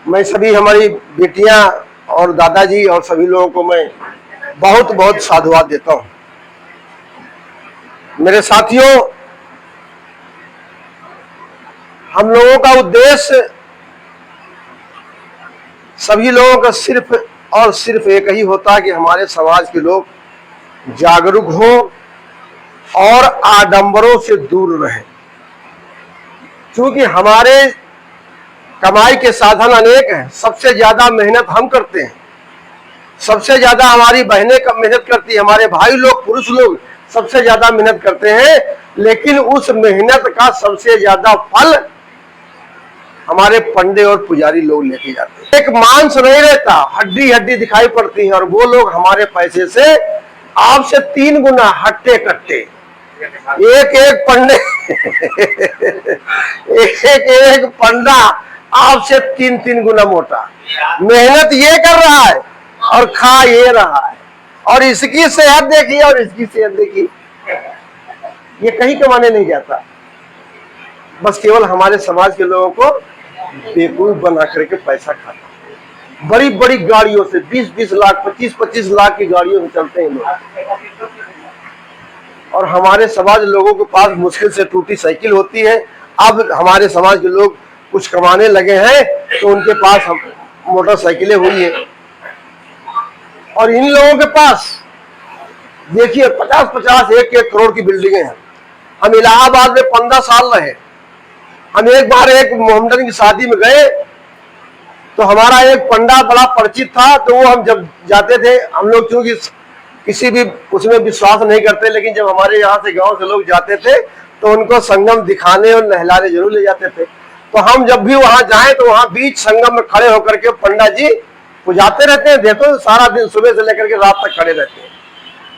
मैं सभी हमारी बेटियां और दादाजी और सभी लोगों को मैं बहुत बहुत साधुवाद देता हूं। मेरे साथियों, हम लोगों का उद्देश्य सभी लोगों का सिर्फ और सिर्फ एक ही होता है कि हमारे समाज के लोग जागरूक हो और आडंबरों से दूर रहें। क्योंकि हमारे कमाई के साधन अनेक हैं, सबसे ज्यादा मेहनत हम करते हैं, सबसे ज्यादा हमारी बहनें कम मेहनत करती है, हमारे भाई लोग पुरुष लोग सबसे ज्यादा मेहनत करते हैं, लेकिन उस मेहनत का सबसे ज्यादा फल हमारे पंडे और पुजारी लोग लेके जाते हैं। एक मांस नहीं रहता, हड्डी हड्डी दिखाई पड़ती है, और वो लोग हमारे पैसे से आपसे 3 गुना हट्टे कट्टे एक एक पंडे एक पंडा आपसे 3 गुना मोटा मेहनत ये कर रहा है और खा ये रहा है, और इसकी सेहत देखिए और इसकी सेहत देखिए, ये कहीं कमाने नहीं जाता, बस केवल हमारे समाज के लोगों को बेवकूफ बना करके पैसा खाता। बड़ी बड़ी गाड़ियों से 20-20 लाख 25-25 लाख की गाड़ियों में चलते हैं लोग, और हमारे समाज लोगों के पास मुश्किल से टूटी साइकिल होती है। अब हमारे समाज के लोग कुछ कमाने लगे हैं तो उनके पास मोटरसाइकिलें हुई है, और इन लोगों के पास देखिए 50-50 1-1 करोड़ की बिल्डिंगें हैं। हम इलाहाबाद में 15 साल रहे। हम एक बार एक मोहम्मदन की शादी में गए तो हमारा एक पंडा बड़ा परिचित था, तो वो हम जब जाते थे, हम लोग चूंकि किसी भी उसमें विश्वास नहीं करते, लेकिन जब हमारे यहाँ से गांव से लोग जाते थे तो उनको संगम दिखाने और नहलाने जरूर ले जाते थे। तो हम जब भी वहां जाएं तो वहां बीच संगम में खड़े होकर के पंडा जी पुजाते रहते हैं। देखो सारा दिन सुबह से लेकर के रात तक खड़े रहते हैं,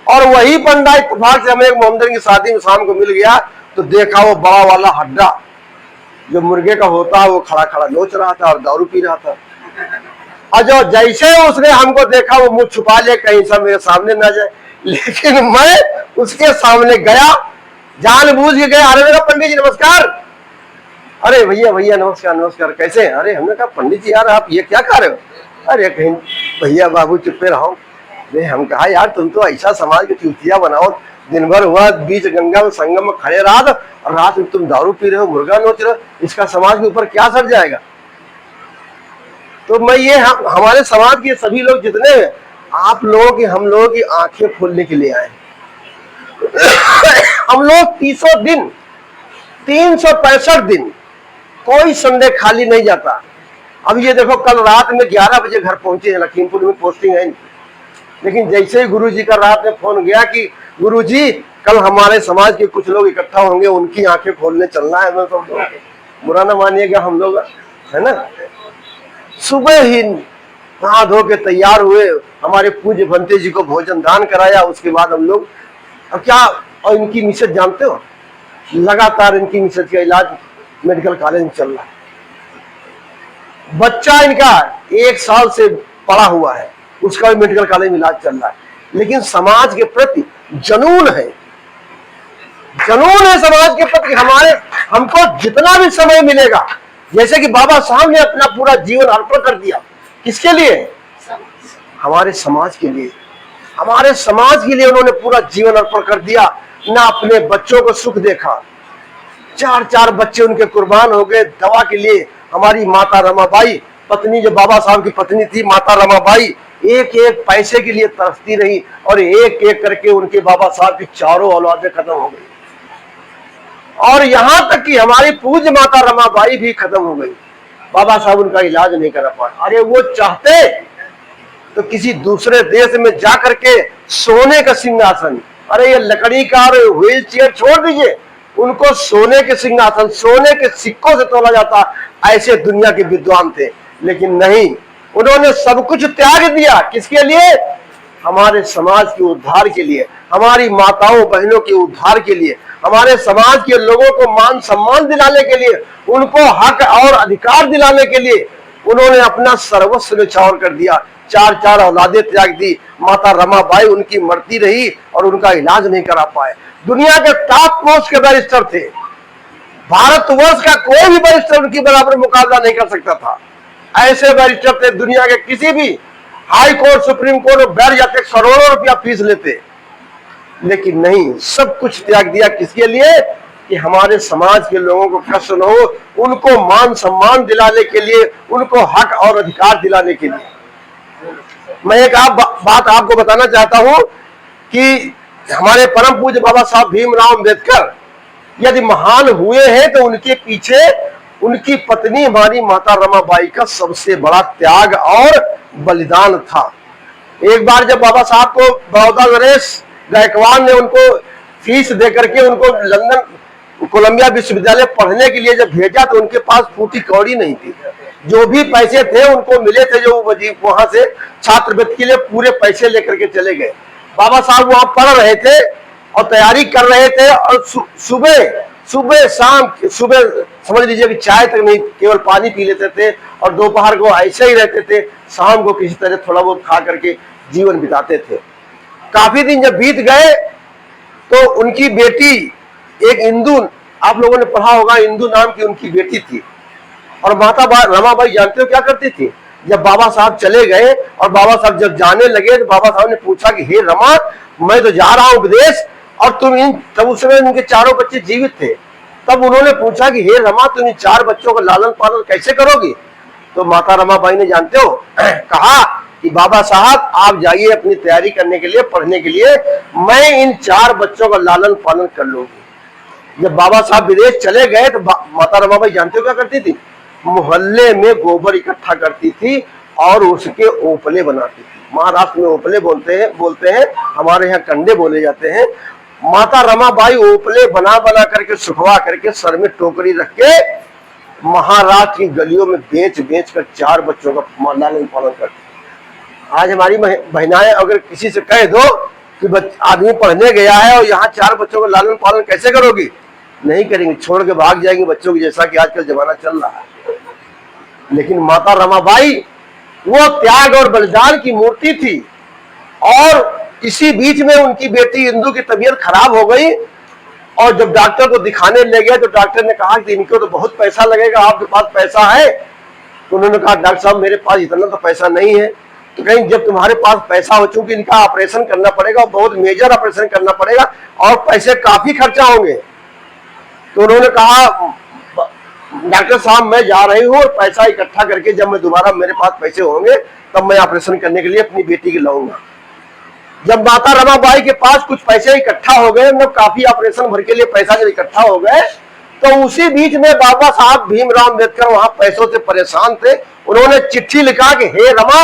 और वही पंडा इत्तेफाक से हमें एक मोहम्मदन की शादी में शाम को मिल गया तो देखा वो बड़ा वाला हड्डा जो मुर्गे का होता है वो खड़ा खड़ा नोच रहा था और दारू पी रहा था। और जो जैसे उसने हमको देखा वो मुंह छुपा ले कहीं सब मेरे सामने ना जाए, लेकिन मैं उसके सामने गया, जानबूझ के गया। अरे मेरा पंडित जी नमस्कार। अरे भैया भैया नमस्कार नमस्कार, कैसे हैं? अरे हमने कहा पंडित जी यार आप ये क्या कर रहे हो? अरे कहीं भैया बाबू चुप्पे रहो। अरे हम कहा यार तुम तो ऐसा समाज के चूतिया बनाओ, दिन भर हुआ बीच गंगा में संगम में खड़े रहा था और रात में तुम दारू पी रहे हो, मुर्गा नोच रहे हो, इसका समाज के ऊपर क्या असर जाएगा? तो मैं ये हमारे समाज के सभी लोग जितने हैं, आप लोगों की हम लोगों की आंखें खोलने के लिए आए। हम लोग 300 दिन 365 दिन कोई संडे खाली नहीं जाता। अब ये देखो कल रात में 11 बजे घर पहुंचे हैं, लखीमपुर में पोस्टिंग है, लेकिन जैसे ही गुरुजी का रात में फोन गया कि गुरुजी कल हमारे समाज के कुछ लोग इकट्ठा होंगे, उनकी आंखें खोलने चलना है, मैं सब बुरा ना मानिएगा, हम लोग है ना सुबह ही नहा धो के तैयार हुए, हमारे पूज्य भंते जी को भोजन दान कराया। उसके बाद हम लोग अब क्या, और इनकी मिसेज जानते हो, लगातार इनकी मिसेज का इलाज मेडिकल कॉलेज में चल रहा है। बच्चा इनका 1 साल से पड़ा हुआ है, उसका भी मेडिकल कॉलेज में इलाज चल रहा है। लेकिन समाज के प्रति जनून है, जनून है समाज के प्रति। हमको जितना भी समय मिलेगा, जैसे कि बाबा साहब ने अपना पूरा जीवन अर्पण कर दिया, किसके लिए? हमारे समाज के लिए। हमारे समाज के लिए उन्होंने पूरा जीवन अर्पण कर दिया। ना अपने बच्चों को सुख देखा, 4 बच्चे उनके कुर्बान हो गए दवा के लिए। हमारी माता रमाबाई, पत्नी जो बाबा साहब की पत्नी थी माता रमाबाई, एक एक पैसे के लिए तरसती रही, और एक एक करके उनके बाबा साहब की 4 औलादें खत्म हो गई, और यहां तक कि हमारी पूज्य माता रमाबाई भी खत्म हो गई। बाबा साहब उनका इलाज नहीं करा पाए। अरे वो चाहते तो किसी दूसरे देश में जाकर के सोने का सिंहासन, अरे ये लकड़ी का और व्हील चेयर छोड़ दीजिए, उनको सोने के सिंहासन, सोने के सिक्कों से तोला जाता, ऐसे दुनिया के विद्वान थे। लेकिन नहीं, उन्होंने सब कुछ त्याग दिया, किसके लिए? हमारे समाज के उद्धार के लिए, हमारी माताओं बहनों के उद्धार के लिए, हमारे समाज के लोगों को मान सम्मान दिलाने के लिए, उनको हक और अधिकार दिलाने के लिए उन्होंने अपना सर्वस्व न्यौछावर कर दिया। 4 औलादें त्याग दी। माता रमाबाई उनकी मरती रही और उनका इलाज नहीं करा पाए। दुनिया के टॉप मोस्ट के बैरिस्टर थे, भारतवर्ष का कोई भी बैरिस्टर उनकी बराबर मुकाबला नहीं कर सकता था। ऐसे बैरिस्टर थे दुनिया के किसी भी हाई कोर्ट सुप्रीम कोर्ट में बैठ जाते, करोड़ों रुपया फीस लेते, लेकिन नहीं, सब कुछ त्याग दिया किसके लिए? कि हमारे समाज के लोगों को कष्ट न हो, उनको मान सम्मान दिलाने के लिए, उनको हक और अधिकार दिलाने के लिए। मैं एक बात आपको बताना चाहता हूं कि हमारे परम पूज्य बाबा साहब भीमराव अंबेडकर यदि महान हुए हैं तो उनके पीछे उनकी पत्नी हमारी माता रमाबाई का सबसे बड़ा त्याग और बलिदान था। एक बार जब बाबा साहब को बड़ौदा नरेश गायकवाड़ ने उनको फीस दे करके उनको लंदन कोलंबिया विश्वविद्यालय पढ़ने के लिए जब भेजा तो उनके पास फूटी कौड़ी नहीं थी। जो भी पैसे थे उनको मिले थे, जो वहां से छात्रवृत्ति के लिए पूरे पैसे लेकर के चले गए। बाबा साहब वहां पढ़ रहे थे और तैयारी कर रहे थे, और सुबह शाम सुबह समझ लीजिए कि चाय तक नहीं, केवल पानी पी लेते थे, और दोपहर को ऐसे ही रहते थे, शाम को किसी तरह थोड़ा बहुत खा करके जीवन बिताते थे। काफी दिन जब बीत गए तो उनकी बेटी एक इंदु, आप लोगों ने पढ़ा होगा, इंदु नाम की उनकी बेटी थी। और माता रमाबाई जानते हो क्या करती थी? जब बाबा साहब चले गए और बाबा साहब जब जाने लगे तो बाबा साहब ने पूछा कि हे रमा, मैं तो जा रहा हूं विदेश और तुम तब उस समय उनके चारों बच्चे जीवित थे। तब उन्होंने पूछा कि हे रमा, तुम इन 4 बच्चों का लालन पालन कैसे करोगी? तो माता रमाबाई ने जानते हो कहा कि बाबा साहब आप जाइए अपनी तैयारी करने के लिए, पढ़ने के लिए, मैं इन 4 बच्चों का लालन पालन कर लूंगी। जब बाबा साहब विदेश चले गए तो माता रमाबाई जानते हो क्या करती थी? मोहल्ले में गोबर इकट्ठा करती थी और उसके ओपले बनाती थी। महाराष्ट्र में ओपले बोलते हैं, हमारे यहाँ कंडे बोले जाते हैं। माता रमाबाई ओपले बना बना करके सुखवा करके सर में टोकरी रख के महाराष्ट्र की गलियों में बेच कर 4 बच्चों का लालन पालन करती। आज हमारी बहनाएं अगर किसी से कह दो कि आदमी पढ़ने गया है और यहाँ 4 बच्चों का लालन पालन कैसे करोगी? नहीं करेंगे, छोड़ के भाग जाएंगे बच्चों की, जैसा कि आजकल जमाना चल रहा है। लेकिन माता रमाबाई वो त्याग और बलिदान की मूर्ति थी। और इसी बीच में उनकी बेटी इंदु की तबीयत खराब हो गई और जब डॉक्टर को दिखाने ले गए तो डॉक्टर ने कहा कि इनको तो बहुत पैसा लगेगा, आपके पास पैसा है? तो उन्होंने कहा डॉक्टर साहब मेरे पास इतना तो पैसा नहीं है। तो कहीं जब तुम्हारे पास पैसा हो, चूंकि इनका ऑपरेशन करना पड़ेगा, बहुत मेजर ऑपरेशन करना पड़ेगा और पैसे काफी खर्चा होंगे। तो उन्होंने कहा डॉक्टर साहब मैं जा रही हूँ और पैसा इकट्ठा करके जब मैं दोबारा मेरे पास पैसे होंगे तब मैं ऑपरेशन करने के लिए अपनी बेटी को लाऊंगा। जब माता रमाबाई के पास कुछ पैसे इकट्ठा हो गए, मतलब काफी ऑपरेशन भर के लिए पैसा जब इकट्ठा हो गए, तो उसी बीच में बाबा साहब भीमराव अंबेडकर वहां पैसों से परेशान थे। उन्होंने चिट्ठी लिखा कि हे रमा,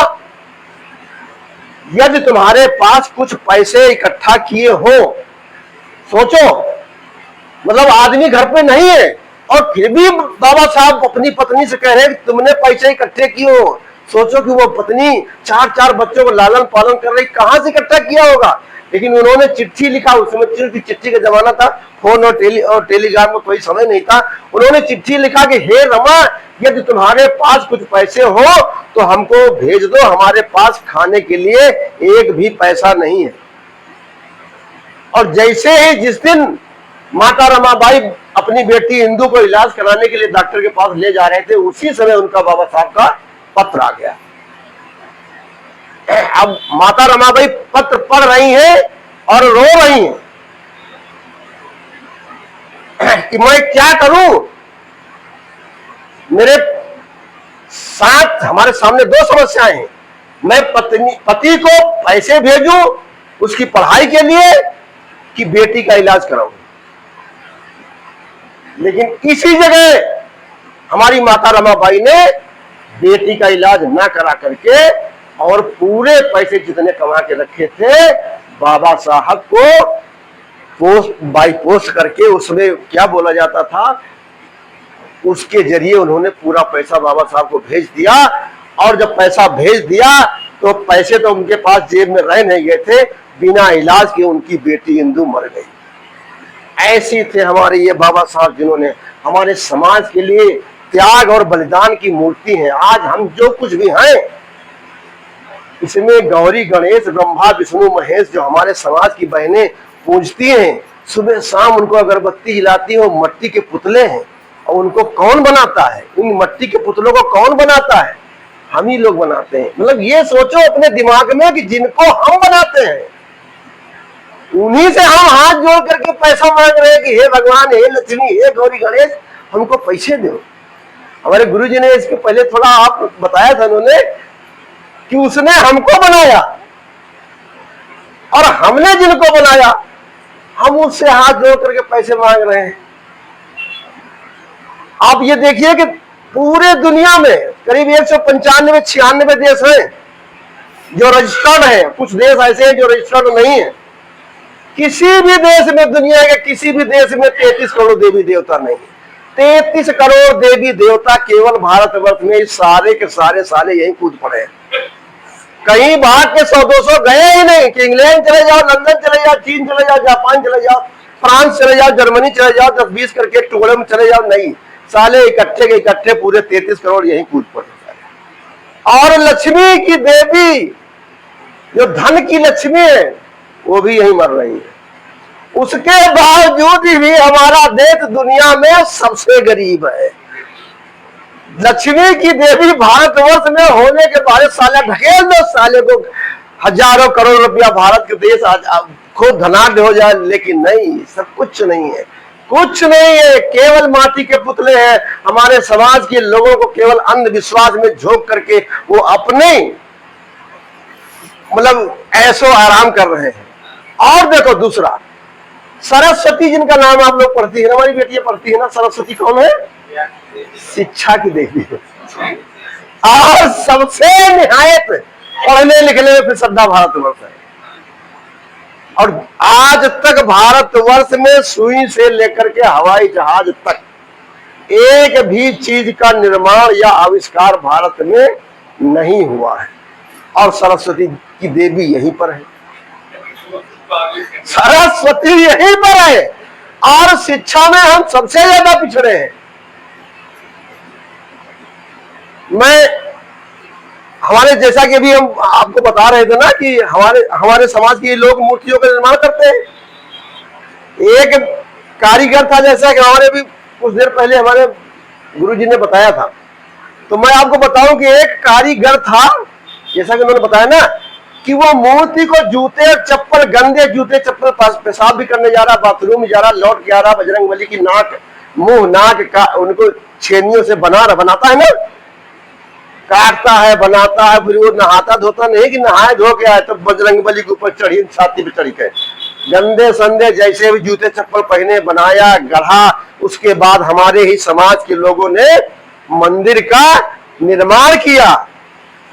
यदि तुम्हारे पास कुछ पैसे इकट्ठा किए हो, सोचो, मतलब आदमी घर पे नहीं है और फिर भी बाबा साहब अपनी पत्नी से कह रहे हैं कि तुमने पैसे इकट्ठे किए हो। सोचो कि वो पत्नी 4 बच्चों को लालन पालन कर रही, कहां से इकट्ठा किया होगा? लेकिन उन्होंने चिट्ठी लिखा, उस समय चिट्ठी का जमाना था, फोन और टेलीग्राम में कोई समय नहीं था। उन्होंने चिट्ठी लिखा कि हे रमा, यदि तुम्हारे पास कुछ पैसे हो तो हमको भेज दो, हमारे पास खाने के लिए एक भी पैसा नहीं है। और जैसे ही जिस दिन माता रमाबाई अपनी बेटी इंदु को इलाज कराने के लिए डॉक्टर के पास ले जा रहे थे, उसी समय उनका बाबा साहब का पत्र आ गया। अब माता रमाबाई पत्र पढ़ रही हैं और रो रही हैं कि मैं क्या करूं? मेरे साथ हमारे सामने 2 समस्याएं हैं। मैं पति को पैसे भेजूं उसकी पढ़ाई के लिए कि बेटी का इलाज कराऊं। लेकिन इसी जगह हमारी माता रमाबाई ने बेटी का इलाज ना करा करके और पूरे पैसे जितने कमा के रखे थे बाबा साहब को बाई पोस्ट करके, उसमें क्या बोला जाता था, उसके जरिए उन्होंने पूरा पैसा बाबा साहब को भेज दिया। और जब पैसा भेज दिया तो पैसे तो उनके पास जेब में रह नहीं गए थे, बिना इलाज के उनकी बेटी इंदु मर गई। ऐसे थे हमारे ये बाबा साहब जिन्होंने हमारे समाज के लिए त्याग और बलिदान की मूर्ति है। आज हम जो कुछ भी हैं इसमें गौरी गणेश ब्रह्मा विष्णु महेश जो हमारे समाज की बहनें पूजती हैं, सुबह शाम उनको अगरबत्ती हिलाती हैं, मट्टी के पुतले हैं। और उनको कौन बनाता है? इन मट्टी के पुतलों को कौन बनाता है? हम ही लोग बनाते हैं। मतलब ये सोचो अपने दिमाग में कि जिनको हम बनाते हैं उन्हीं से हम हाथ जोड़ करके पैसा मांग रहे हैं कि हे भगवान, हे लक्ष्मी, हे गौरी गणेश, हमको पैसे दो। हमारे गुरुजी ने इसके पहले थोड़ा आप बताया था उन्होंने कि उसने हमको बनाया और हमने जिनको बनाया हम उससे हाथ जोड़ करके पैसे मांग रहे हैं। आप ये देखिए कि पूरे दुनिया में करीब 195-96 देश हैं जो रजिस्टर्ड है, कुछ देश ऐसे हैं जो रजिस्टर्ड नहीं है। किसी भी देश में, दुनिया के किसी भी देश में 33 करोड़ देवी देवता नहीं। 33 करोड़ देवी देवता केवल भारतवर्ष में सारे के सारे साले यही कूद पड़े हैं। कहीं भाग के 100-200 गए ही नहीं कि इंग्लैंड चले जाओ, लंदन चले जाओ, चीन चले जाओ, जापान चले जाओ, फ्रांस चले जाओ, जर्मनी चले जाओ, 10-20 करके टुकड़े में चले जाओ, नहीं, साले इकट्ठे के इकट्ठे पूरे 33 करोड़ यही कूद पड़े। और लक्ष्मी की देवी जो धन की लक्ष्मी है वो भी यही मर रही है। उसके बावजूद भी हमारा देश दुनिया में सबसे गरीब है। लक्ष्मी की देवी भारतवर्ष में होने के बाद साले ढकेल दो साले को, हजारों करोड़ रुपया भारत के देश खुद धनाढ्य हो जाए, लेकिन नहीं, सब कुछ नहीं है, कुछ नहीं है, केवल माटी के पुतले हैं। हमारे समाज के लोगों को केवल अंधविश्वास में झोंक करके वो अपने मतलब ऐसो आराम कर रहे हैं। और देखो दूसरा, सरस्वती जिनका नाम आप लोग पढ़ती है, हमारी बेटियां पढ़ती है ना, सरस्वती कौन है? शिक्षा की देवी है। और सबसे निहायत पढ़ने लिखने में फिर श्रद्धा भारतवर्ष है। और आज तक भारतवर्ष में सुई से लेकर के हवाई जहाज तक एक भी चीज का निर्माण या आविष्कार भारत में नहीं हुआ है। और सरस्वती की देवी यहीं पर है, सरस्वती यहीं पर है। और शिक्षा में हम सबसे ज्यादा पिछड़े हैं। हमारे जैसा कि अभी हम आपको बता रहे थे ना कि हमारे समाज के लोग मूर्तियों का निर्माण करते हैं। एक कारीगर था, जैसा कि हमारे भी कुछ देर पहले हमारे गुरुजी ने बताया था, तो मैं आपको बताऊं कि एक कारीगर था, जैसा कि उन्होंने बताया ना कि वो मूर्ति को जूते और चप्पल, गंदे जूते चप्पल, पेशाब भी करने जा रहा, बाथरूम में जा रहा, लौट के आ रहा, बजरंगबली की नाक, मुंह, नाक का उनको छेनियों से बनाता है ना, काटता है, बनाता है, फिर वो नहाता धोता नहीं कि नहाए धो के आए तो बजरंगबली के ऊपर चढ़ी, छाती पे चढ़ी के गंदे संदे जैसे भी जूते चप्पल पहने, बनाया, गढ़ा। उसके बाद हमारे ही समाज के लोगों ने मंदिर का निर्माण किया।